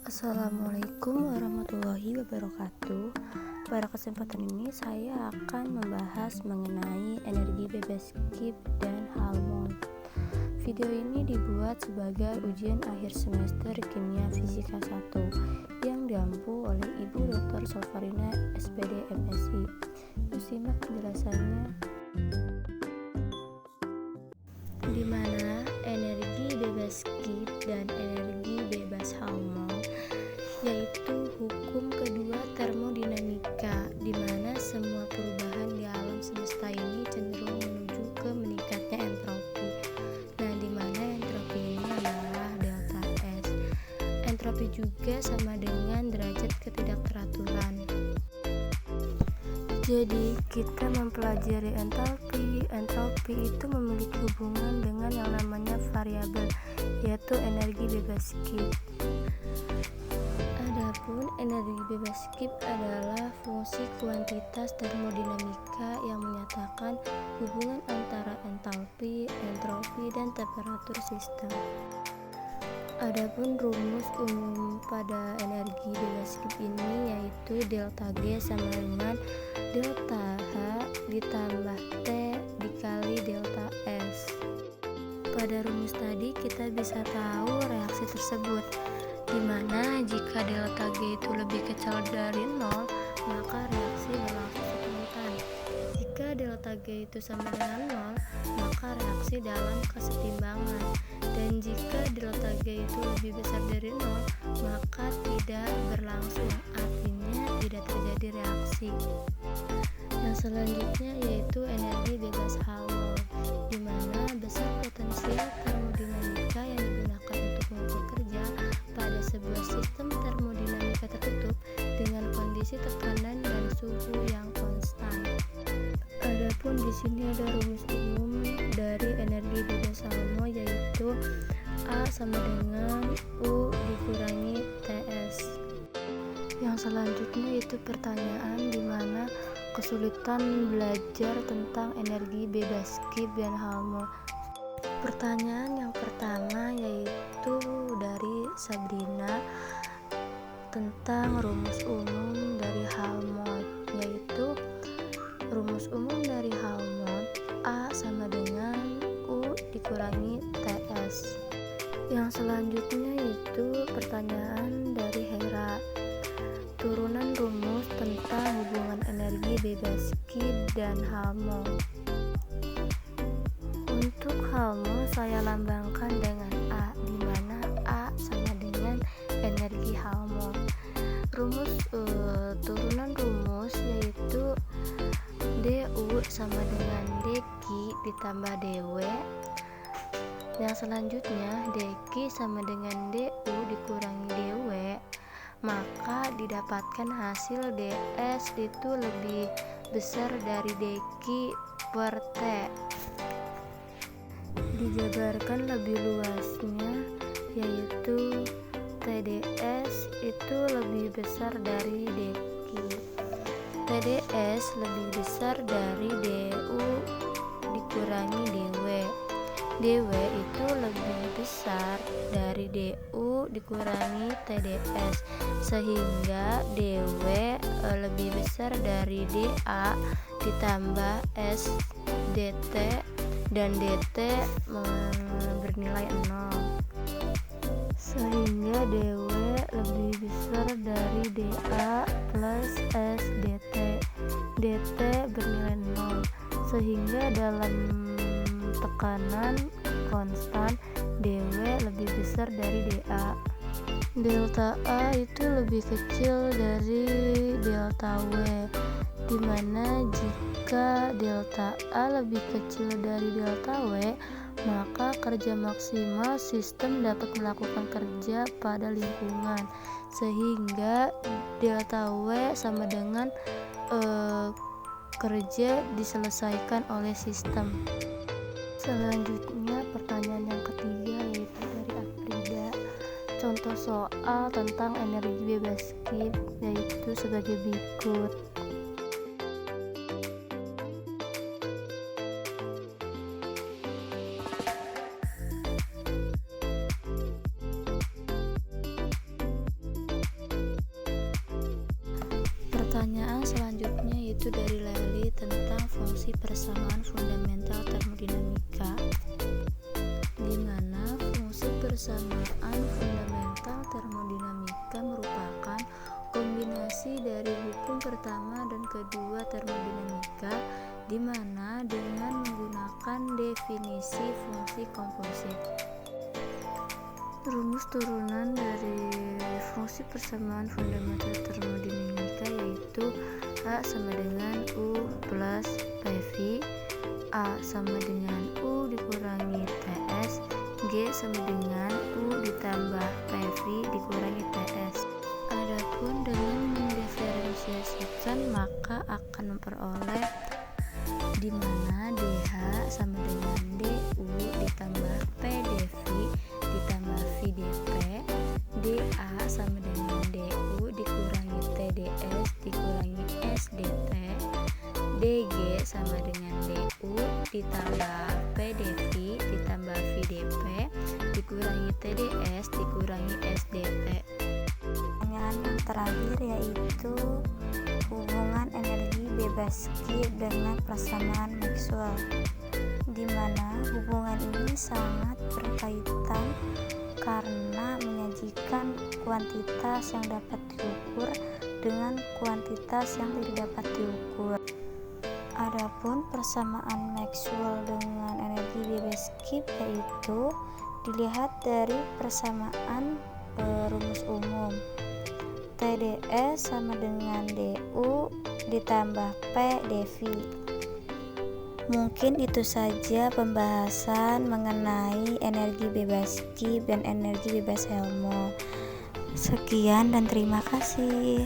Assalamualaikum warahmatullahi wabarakatuh. Pada kesempatan ini saya akan membahas mengenai energi bebas Gibbs dan Helmont. Video ini dibuat sebagai ujian akhir semester Kimia Fisika 1 yang diampu oleh Ibu Dr. Salvarina SPD MSI. Yuk simak penjelasannya. Di mana energi bebas Gibbs dan energi bebas Helmont yaitu hukum kedua termodinamika, di mana semua perubahan di alam semesta ini cenderung menuju ke meningkatnya entropi. Nah, di mana entropi ini adalah delta S. Entropi juga sama dengan derajat ketidakteraturan. Jadi, kita mempelajari entalpi. Entropi itu memiliki hubungan dengan yang namanya variabel, yaitu energi bebas Gibbs. Adapun energi bebas Gibbs adalah fungsi kuantitas termodinamika yang menyatakan hubungan antara entalpi, entropi, dan temperatur sistem. Adapun rumus umum pada energi bebas Gibbs ini yaitu delta G sama dengan delta H ditambah T dikali delta S. Pada rumus tadi kita bisa tahu reaksi tersebut, di mana jika delta G itu lebih kecil dari 0, maka reaksi berlangsung spontan. Jika delta G itu sama dengan 0, maka reaksi dalam kesetimbangan. Dan jika delta G itu lebih besar dari 0, maka tidak berlangsung, artinya tidak terjadi reaksi. Yang selanjutnya yaitu energi bebas Helmont, di mana besar potensial termodinamika yang digunakan untuk mengukur kerja pada sebuah sistem termodinamika tertutup dengan kondisi tekanan dan suhu yang konstan. Adapun di sini ada rumus umum dari energi bebas Helmont yaitu A sama dengan U dikurangi TS. Yang selanjutnya itu pertanyaan di mana kesulitan belajar tentang energi bebas Gibbs dan Helmont. Pertanyaan yang pertama yaitu dari Sabrina tentang rumus umum dari Helmont, yaitu rumus umum dari Helmont A sama dengan U dikurangi TS. Yang selanjutnya itu pertanyaan dari Hera, turunan rumus tentang hubungan energi bebas Gibbs dan Helmont. Untuk Helmont saya lambangkan dengan A, di mana A sama dengan energi Helmont. Rumus turunan rumus yaitu DU sama dengan dQ ditambah dW. Yang selanjutnya dQ sama dengan DU dikurangi dW, maka didapatkan hasil DS itu lebih besar dari dQ per T. Dijabarkan lebih luasnya yaitu TDS itu lebih besar dari dQ. TDS lebih besar dari DU dikurangi dW. dW itu lebih besar dari DU dikurangi TDS, sehingga dW lebih besar dari dA ditambah S dt, dan dt bernilai 0, sehingga dW lebih besar dari dA plus S dt bernilai 0, sehingga dalam tekanan konstan dW lebih besar dari dA. Delta A itu lebih kecil dari delta W, di mana jika delta A lebih kecil dari delta W, maka kerja maksimal sistem dapat melakukan kerja pada lingkungan, sehingga delta W sama dengan kerja diselesaikan oleh sistem. Selanjutnya pertanyaan yang ketiga yaitu dari Afrida, contoh soal tentang energi bebas Gibbs yaitu sebagai berikut. yaitu dari Lely tentang fungsi persamaan fundamental termodinamika, di mana fungsi persamaan fundamental termodinamika merupakan kombinasi dari hukum pertama dan kedua termodinamika, di mana dengan menggunakan definisi fungsi komposit. Rumus turunan dari fungsi persamaan fundamental termodinamika yaitu A sama dengan U plus PV, A sama dengan U dikurangi TS, G sama dengan U ditambah PV dikurangi TS. Adapun dengan mendiferensiasikan maka akan memperoleh di mana DH sama dengan DU ditambah PdV ditambah VdP, DA sama dengan DU dikurangi TdS dikurangi SdT, DG sama dengan DU ditambah PdV ditambah VdP dikurangi TdS dikurangi SdT. Pertanyaan yang terakhir yaitu hubungan energi bebas Gibbs dengan persamaan Maxwell, di mana hubungan ini sangat berkaitan karena menyajikan kuantitas yang dapat diukur dengan kuantitas yang tidak dapat diukur. Adapun persamaan Maxwell dengan energi bebas Gibbs yaitu dilihat dari persamaan rumus umum TdS sama dengan DU ditambah PdV. Mungkin itu saja pembahasan mengenai energi bebas Gibbs dan energi bebas Helmholtz. Sekian dan terima kasih.